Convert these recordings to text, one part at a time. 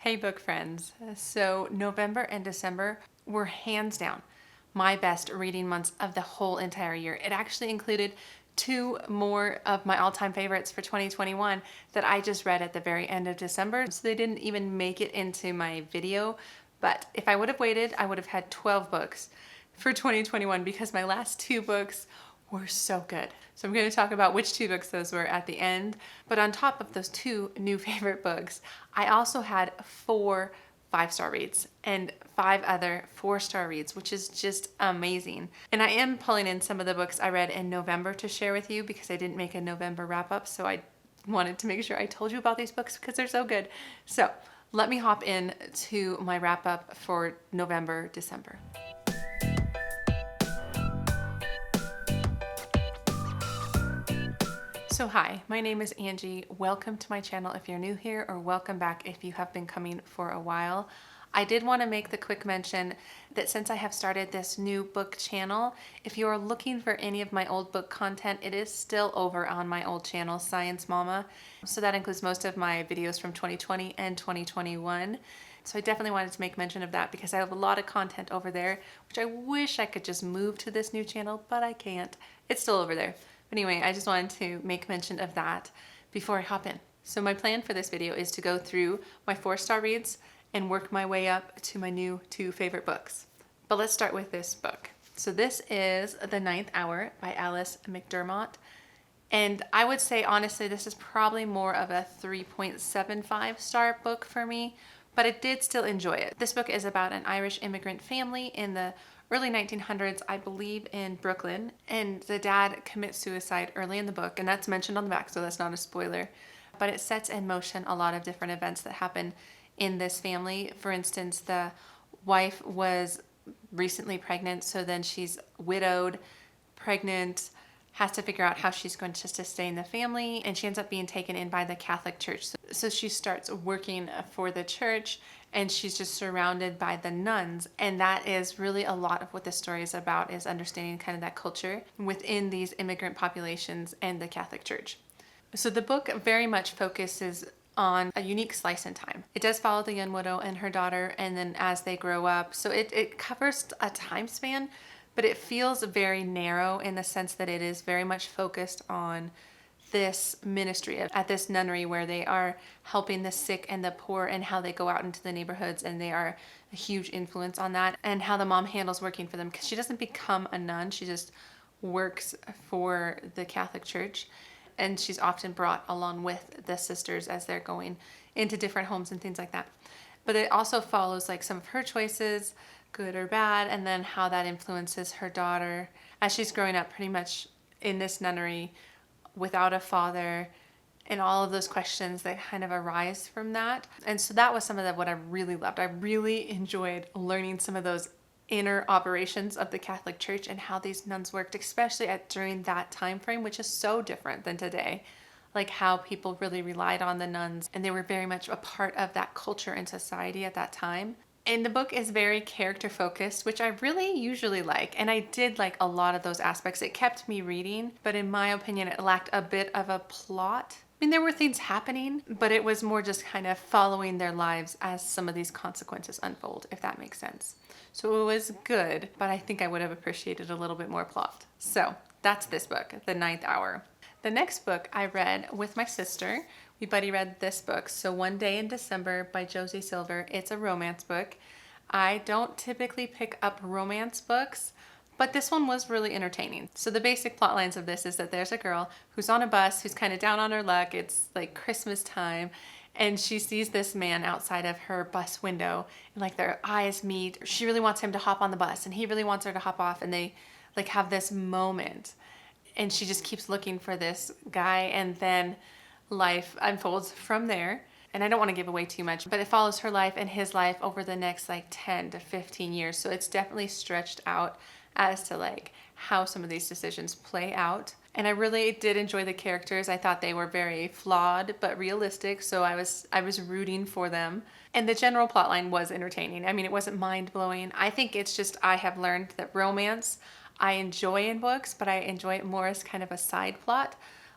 Hey book friends. So November and December were hands down my best reading months of the whole entire year. It actually included two more of my all-time favorites for 2021 that I just read at the very end of December. So they didn't even make it into my video. But if I would have waited, I would have had 12 books for 2021 because my last two books were so good. So I'm going to talk about which two books those were at the end. But on top of those two new favorite books, I also had 4 5-star reads and 5 other 4-star reads, which is just amazing. And I am pulling in some of the books I read in November to share with you because I didn't make a November wrap up. So I wanted to make sure I told you about these books because they're so good. So let me hop in to my wrap up for November, December. So hi, my name is Angie. Welcome to my channel if you're new here, or welcome back if you have been coming for a while. I did want to make the quick mention that since I have started this new book channel, if you are looking for any of my old book content, it is still over on my old channel, Science Mama. So that includes most of my videos from 2020 and 2021. So I definitely wanted to make mention of that because I have a lot of content over there, which I wish I could just move to this new channel, but I can't. It's still over there. But anyway, I just wanted to make mention of that before I hop in. So my plan for this video is to go through my 4-star reads and work my way up to my new 2 favorite books. But let's start with this book. So this is The Ninth Hour by Alice McDermott. And I would say, honestly, this is probably more of a 3.75 star book for me, but I did still enjoy it. This book is about an Irish immigrant family in the early 1900s, I believe, in Brooklyn, and the dad commits suicide early in the book, and that's mentioned on the back, so that's not a spoiler, but it sets in motion a lot of different events that happen in this family. For instance, the wife was recently pregnant, so then she's widowed, pregnant, has to figure out how she's going to sustain the family, and she ends up being taken in by the Catholic Church. So she starts working for the church, and she's just surrounded by the nuns. And that is really a lot of what this story is about, is understanding kind of that culture within these immigrant populations and the Catholic Church. So the book very much focuses on a unique slice in time. It does follow the young widow and her daughter, and then as they grow up. So it covers a time span, but it feels very narrow in the sense that it is very much focused on this ministry at this nunnery where they are helping the sick and the poor, and how they go out into the neighborhoods and they are a huge influence on that, and how the mom handles working for them, because she doesn't become a nun, she just works for the Catholic Church, and she's often brought along with the sisters as they're going into different homes and things like that. But it also follows like some of her choices, good or bad, and then how that influences her daughter as she's growing up pretty much in this nunnery without a father, and all of those questions that kind of arise from that. And so that was some of what I really loved. I really enjoyed learning some of those inner operations of the Catholic Church and how these nuns worked, especially during that time frame, which is so different than today. Like how people really relied on the nuns, and they were very much a part of that culture and society at that time. And the book is very character focused, which I really usually like. And I did like a lot of those aspects. It kept me reading, but in my opinion, it lacked a bit of a plot. I mean, there were things happening, but it was more just kind of following their lives as some of these consequences unfold, if that makes sense. So it was good, but I think I would have appreciated a little bit more plot. So that's this book, The Ninth Hour. The next book I read with my sister. We buddy read this book, So One Day in December by Josie Silver. It's a romance book. I don't typically pick up romance books, but this one was really entertaining. So the basic plot lines of this is that there's a girl who's on a bus who's kind of down on her luck. It's like Christmas time, and she sees this man outside of her bus window, and like their eyes meet. She really wants him to hop on the bus, and he really wants her to hop off, and they like have this moment, and she just keeps looking for this guy, and then life unfolds from there. And I don't want to give away too much, but it follows her life and his life over the next like 10 to 15 years. So it's definitely stretched out as to like how some of these decisions play out. And I really did enjoy the characters. I thought they were very flawed but realistic, so I was rooting for them. And the general plotline was entertaining. I mean, it wasn't mind-blowing. I think it's just I have learned that romance I enjoy in books, but I enjoy it more as kind of a side plot,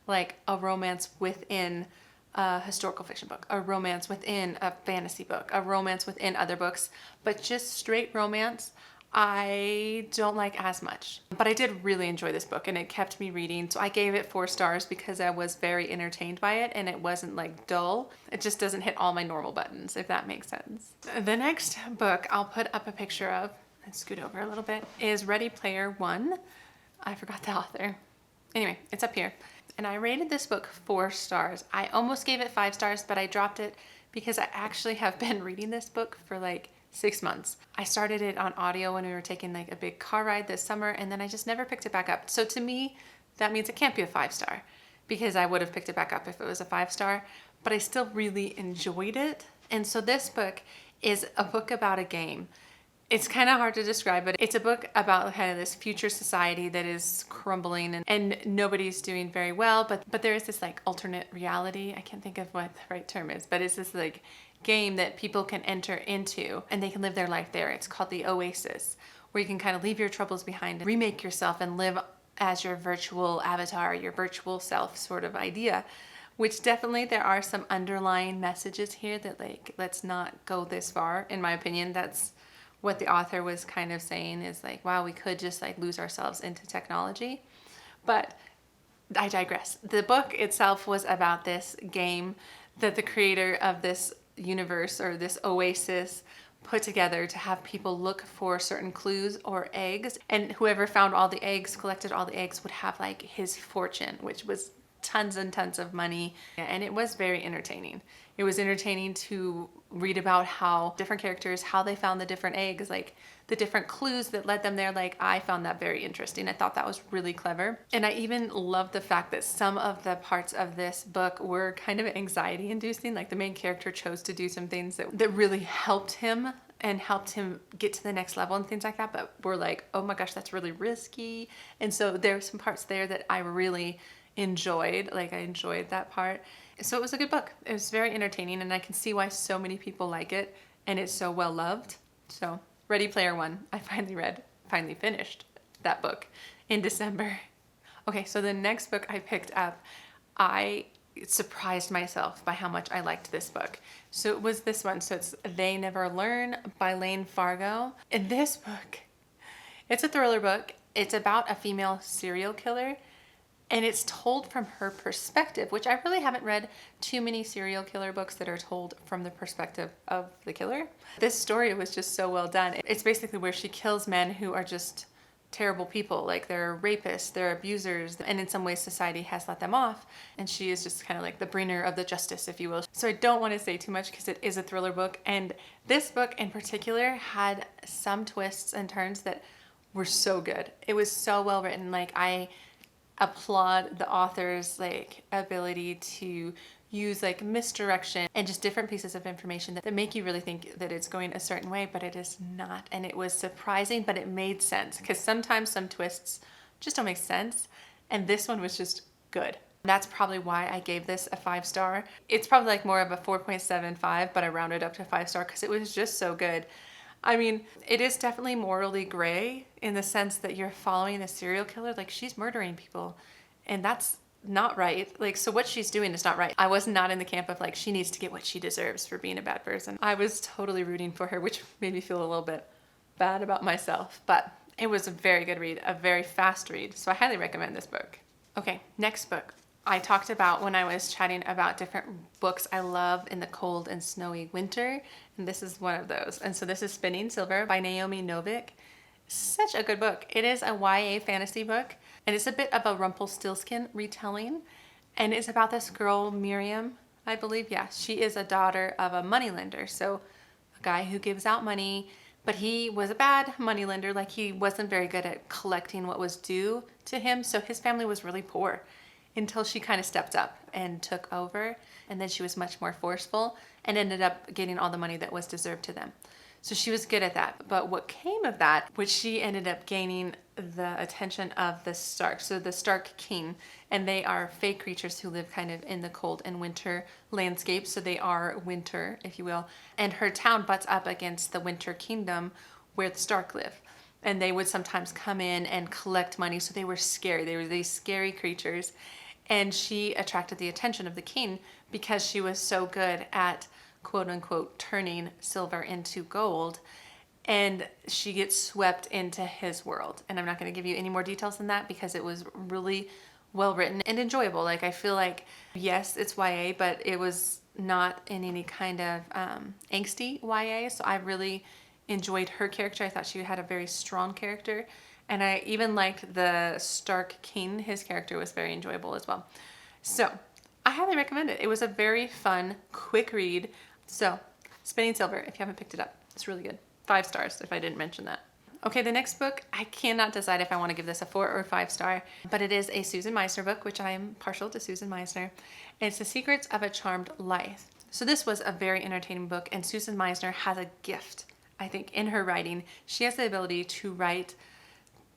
like a romance within a historical fiction book, a romance within a fantasy book, a romance within other books, but just straight romance, I don't like as much. But I did really enjoy this book and it kept me reading. So I gave it 4 stars because I was very entertained by it and it wasn't like dull. It just doesn't hit all my normal buttons, if that makes sense. The next book I'll put up a picture of, and scoot over a little bit, is Ready Player One. I forgot the author. Anyway, it's up here. And I rated this book 4 stars. I almost gave it 5 stars, but I dropped it because I actually have been reading this book for like 6 months. I started it on audio when we were taking like a big car ride this summer, and then I just never picked it back up. So to me, that means it can't be a 5 star because I would have picked it back up if it was a 5 star, but I still really enjoyed it. And so this book is a book about a game. It's kind of hard to describe, but it's a book about kind of this future society that is crumbling and nobody's doing very well, but there is this like alternate reality. I can't think of what the right term is, but it's this like game that people can enter into and they can live their life there. It's called the Oasis, where you can kind of leave your troubles behind and remake yourself and live as your virtual avatar, your virtual self sort of idea, which definitely there are some underlying messages here that like, let's not go this far. In my opinion, that's what the author was kind of saying is like, wow, we could just like lose ourselves into technology. But I digress. The book itself was about this game that the creator of this universe or this oasis put together to have people look for certain clues or eggs. And whoever found all the eggs, collected all the eggs, would have like his fortune, which was tons and tons of money. And it was very entertaining. It was entertaining to read about how different characters, how they found the different eggs, like the different clues that led them there. Like I found that very interesting. I thought that was really clever. And I even love the fact that some of the parts of this book were kind of anxiety inducing. Like the main character chose to do some things that really helped him and helped him get to the next level and things like that. But we're like, oh my gosh, that's really risky. And so there's some parts there that I really enjoyed. Like I enjoyed that part. So it was a good book. It was very entertaining and I can see why so many people like it and it's so well loved. So Ready Player One, I finally finished that book in December. Okay, so the next book I picked up, I surprised myself by how much I liked this book. So it was this one. So it's They Never Learn by Layne Fargo. In this book, it's a thriller book. It's about a female serial killer. And it's told from her perspective, which I really haven't read too many serial killer books that are told from the perspective of the killer. This story was just so well done. It's basically where she kills men who are just terrible people, like they're rapists, they're abusers, and in some ways society has let them off. And she is just kind of like the bringer of the justice, if you will. So I don't want to say too much because it is a thriller book. And this book in particular had some twists and turns that were so good. It was so well written. Like I applaud the author's like ability to use like misdirection and just different pieces of information that make you really think that it's going a certain way, but it is not. And it was surprising, but it made sense because sometimes some twists just don't make sense. And this one was just good. That's probably why I gave this a 5 star. It's probably like more of a 4.75, but I rounded up to 5 star because it was just so good. I mean, it is definitely morally gray in the sense that you're following a serial killer. Like she's murdering people and that's not right. Like, so what she's doing is not right. I was not in the camp of like, she needs to get what she deserves for being a bad person. I was totally rooting for her, which made me feel a little bit bad about myself, but it was a very good read, a very fast read. So I highly recommend this book. Okay, next book. I talked about when I was chatting about different books I love in the cold and snowy winter, and this is one of those. And so this is Spinning Silver by Naomi Novik. Such a good book. It is a YA fantasy book, and it's a bit of a Rumpelstiltskin retelling, and it's about this girl, Miriam, I believe. Yeah, she is a daughter of a moneylender, so a guy who gives out money, but he was a bad moneylender. Like he wasn't very good at collecting what was due to him, so his family was really poor until she kind of stepped up and took over, and then she was much more forceful and ended up getting all the money that was deserved to them. So she was good at that. But what came of that, which she ended up gaining the attention of the Stark. So the Stark King, and they are fake creatures who live kind of in the cold and winter landscape. So they are winter, if you will. And her town butts up against the Winter Kingdom where the Stark live. And they would sometimes come in and collect money. So they were scary. They were these scary creatures. And she attracted the attention of the king because she was so good at quote unquote turning silver into gold. And she gets swept into his world. And I'm not going to give you any more details than that because it was really well written and enjoyable. Like, I feel like, yes, it's YA, but it was not in any kind of angsty YA. So I really enjoyed her character. I thought she had a very strong character. And I even liked the Stark King. His character was very enjoyable as well. So I highly recommend it. It was a very fun, quick read. So Spinning Silver, if you haven't picked it up, it's really good. 5 stars if I didn't mention that. Okay, the next book, I cannot decide if I want to give this a 4 or 5 star, but it is a Susan Meissner book, which I am partial to Susan Meissner. It's The Secrets of a Charmed Life. So this was a very entertaining book, and Susan Meissner has a gift, I think, in her writing. She has the ability to write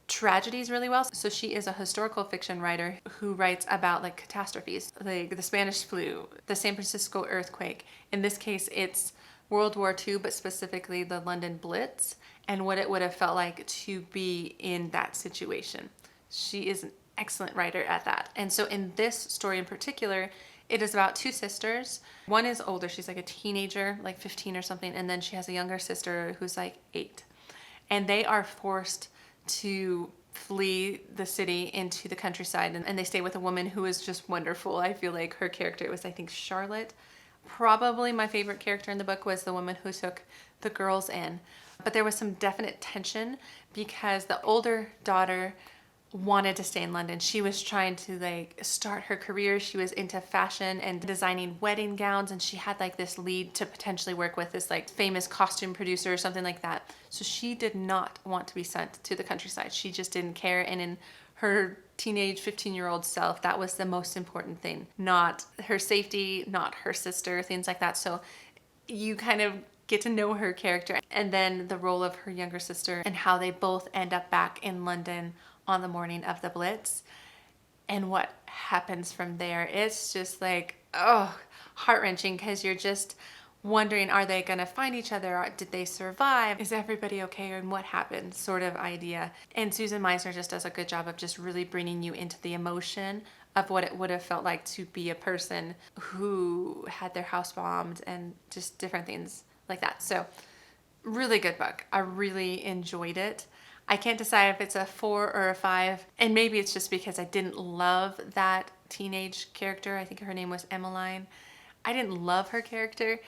tragedies really well. So she is a historical fiction writer who writes about like catastrophes, like the Spanish flu, the San Francisco earthquake. In this case, it's World War II, but specifically the London Blitz and what it would have felt like to be in that situation. She is an excellent writer at that. And so in this story in particular, it is about 2 sisters. One is older. She's like a teenager, like 15 or something. And then she has a younger sister who's like 8. And they are forced to flee the city into the countryside. And they stay with a woman who is just wonderful. I feel like her character was, I think, Charlotte. Probably my favorite character in the book was the woman who took the girls in. But there was some definite tension because the older daughter wanted to stay in London. She was trying to like start her career. She was into fashion and designing wedding gowns, and she had like this lead to potentially work with this like famous costume producer or something like that. So she did not want to be sent to the countryside. She just didn't care. And in her teenage 15-year-old self, that was the most important thing. Not her safety, not her sister, things like that. So you kind of get to know her character, and then the role of her younger sister and how they both end up back in London on the morning of the Blitz and what happens from there. It's just like, oh, heart-wrenching because you're just wondering, are they going to find each other? Did they survive? Is everybody okay? And what happened? Sort of idea. And Susan Meissner just does a good job of just really bringing you into the emotion of what it would have felt like to be a person who had their house bombed and just different things like that. So really good book. I really enjoyed it. I can't decide if it's a 4 or a 5. And maybe it's just because I didn't love that teenage character. I think her name was Emmeline. I didn't love her character.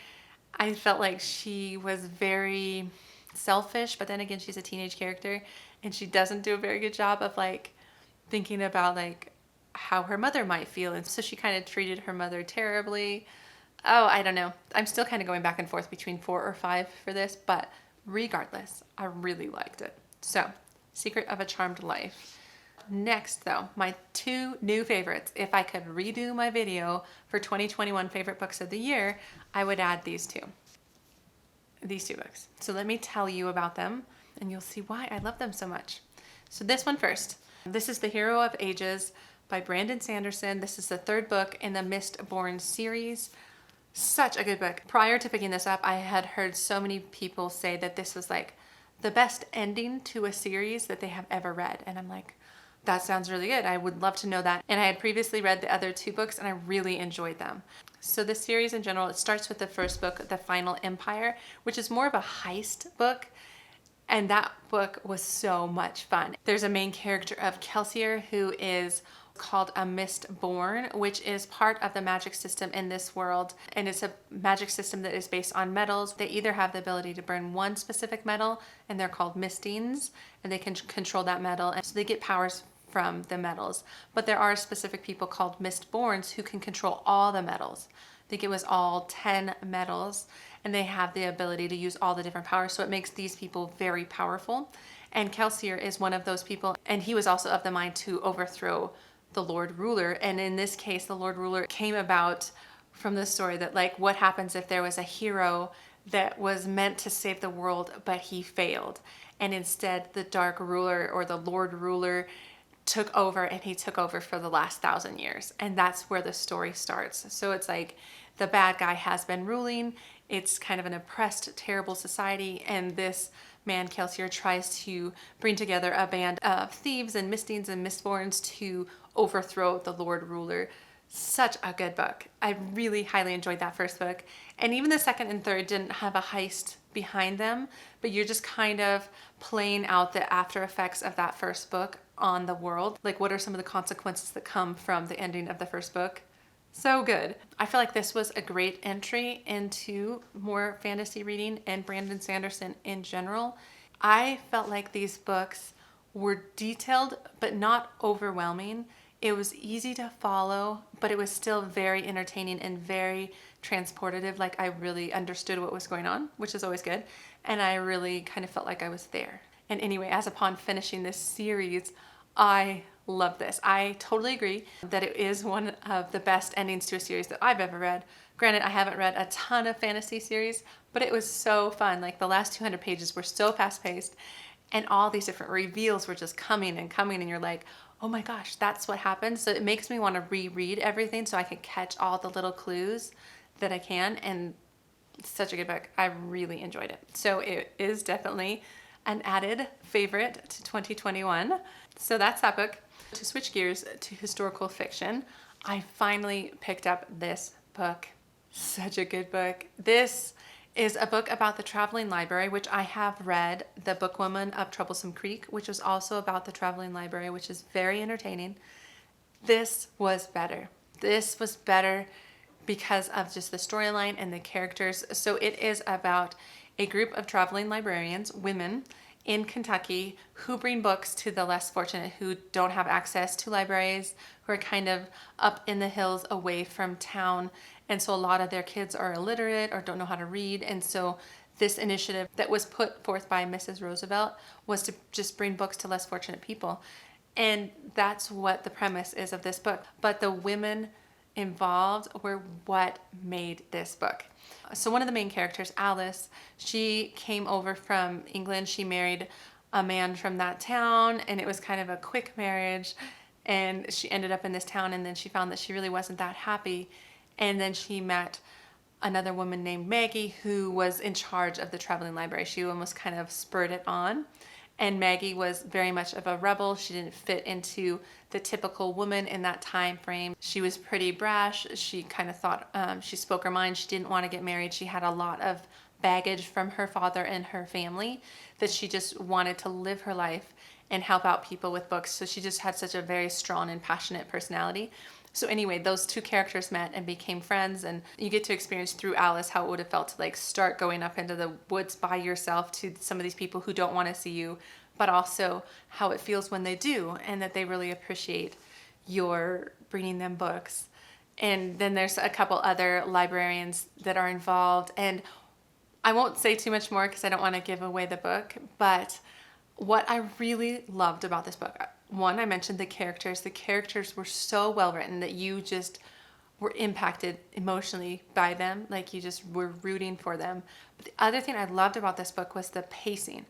I felt like she was very selfish, but then again, she's a teenage character and she doesn't do a very good job of like thinking about like how her mother might feel. And so she kind of treated her mother terribly. Oh, I don't know. I'm still kind of going back and forth between 4 or 5 for this, but regardless, I really liked it. So, Secret of a Charmed Life. Next, though, my 2 new favorites. If I could redo my video for 2021 favorite books of the year, I would add these 2. These 2 books. So let me tell you about them, and you'll see why I love them so much. So this one first. This is The Hero of Ages by Brandon Sanderson. This is the 3rd book in the Mistborn series. Such a good book. Prior to picking this up, I had heard so many people say that this was like the best ending to a series that they have ever read. And I'm like, that sounds really good. I would love to know that. And I had previously read the other 2 books and I really enjoyed them. So the series in general, it starts with the first book, The Final Empire, which is more of a heist book. And that book was so much fun. There's a main character of Kelsier who is called a Mistborn, which is part of the magic system in this world. And it's a magic system that is based on metals. They either have the ability to burn one specific metal, and they're called Mistings, and they can control that metal. And so they get powers from the metals. But there are specific people called Mistborns who can control all the metals. I think it was all 10 metals, and they have the ability to use all the different powers. So it makes these people very powerful. And Kelsier is one of those people. And he was also of the mind to overthrow the Lord Ruler. And in this case, the Lord Ruler came about from the story that like, what happens if there was a hero that was meant to save the world, but he failed. And instead the Dark Ruler or the Lord Ruler took over, and he took over for the last 1,000 years. And that's where the story starts. So it's like the bad guy has been ruling. It's kind of an oppressed, terrible society. And this man, Kelsier, tries to bring together a band of thieves and Mistings and Mistborns to overthrow the Lord Ruler Such a good book. I really highly enjoyed that first book. And even the second and third didn't have a heist behind them, but you're just kind of playing out the after effects of that first book on the world. Like, what are some of the consequences that come from the ending of the first book? So good. I feel like this was a great entry into more fantasy reading and Brandon Sanderson in general. I felt like these books were detailed but not overwhelming. It was easy to follow, but it was still very entertaining and very transportative. Like, I really understood what was going on, which is always good. And I really kind of felt like I was there. And anyway, as upon finishing this series, I love this. I totally agree that it is one of the best endings to a series that I've ever read. Granted, I haven't read a ton of fantasy series, but it was so fun. Like, the last 200 pages were so fast paced, and all these different reveals were just coming and coming, and you're like, oh my gosh, that's what happened. So it makes me want to reread everything so I can catch all the little clues that I can. And it's such a good book. I really enjoyed it. So it is definitely an added favorite to 2021. So that's that book. To switch gears to historical fiction, I finally picked up this book. Such a good book. This is a book about the traveling library, which I have read, The Bookwoman of Troublesome Creek, which was also about the traveling library, which is very entertaining. This was better. This was better because of just the storyline and the characters. So it is about a group of traveling librarians, women, in Kentucky who bring books to the less fortunate who don't have access to libraries, who are kind of up in the hills away from town. And so a lot of their kids are illiterate or don't know how to read. And so this initiative that was put forth by Mrs. Roosevelt was to just bring books to less fortunate people. And that's what the premise is of this book. But the women involved were what made this book. So one of the main characters, Alice, she came over from England. She married a man from that town, and it was kind of a quick marriage. And she ended up in this town, and then she found that she really wasn't that happy. And then she met another woman named Maggie, who was in charge of the traveling library. She almost kind of spurred it on. And Maggie was very much of a rebel. She didn't fit into the typical woman in that time frame. She was pretty brash. She kind of thought, she spoke her mind. She didn't want to get married. She had a lot of baggage from her father and her family that she just wanted to live her life and help out people with books. So she just had such a very strong and passionate personality. So anyway, those two characters met and became friends, and you get to experience through Alice how it would have felt to like start going up into the woods by yourself to some of these people who don't want to see you, but also how it feels when they do, and that they really appreciate your bringing them books. And then there's a couple other librarians that are involved, and I won't say too much more because I don't want to give away the book, but what I really loved about this book, one, I mentioned the characters. The characters were so well written that you just were impacted emotionally by them. Like, you just were rooting for them. But the other thing I loved about this book was the pacing.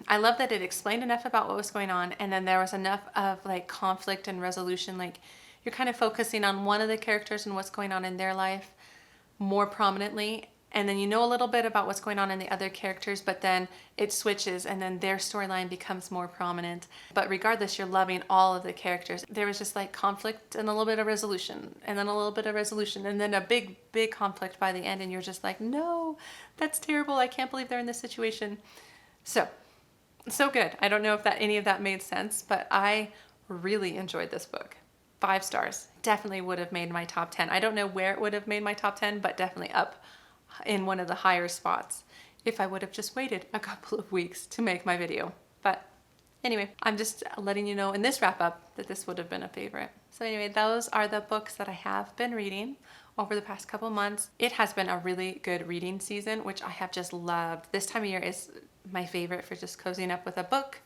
I love that it explained enough about what was going on, and then there was enough of like conflict and resolution. Like, you're kind of focusing on one of the characters and what's going on in their life more prominently. And then you know a little bit about what's going on in the other characters, but then it switches and then their storyline becomes more prominent. But regardless, you're loving all of the characters. There was just like conflict and a little bit of resolution, and then a little bit of resolution, and then a big, big conflict by the end. And you're just like, no, that's terrible. I can't believe they're in this situation. So good. I don't know if any of that made sense, but I really enjoyed this book. 5 stars. Definitely would have made my top 10. I don't know where it would have made my top 10, but definitely up in one of the higher spots if I would have just waited a couple of weeks to make my video. But anyway, I'm just letting you know in this wrap up that this would have been a favorite. So anyway, those are the books that I have been reading over the past couple months. It has been a really good reading season, which I have just loved. This time of year is my favorite for just cozying up with a book.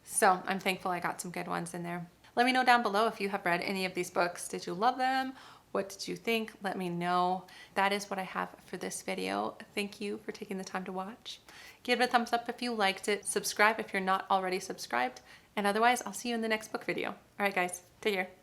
So I'm thankful I got some good ones in there. Let me know down below if you have read any of these books. Did you love them? What did you think? Let me know. That is what I have for this video. Thank you for taking the time to watch. Give it a thumbs up if you liked it. Subscribe if you're not already subscribed. And otherwise, I'll see you in the next book video. All right, guys, take care.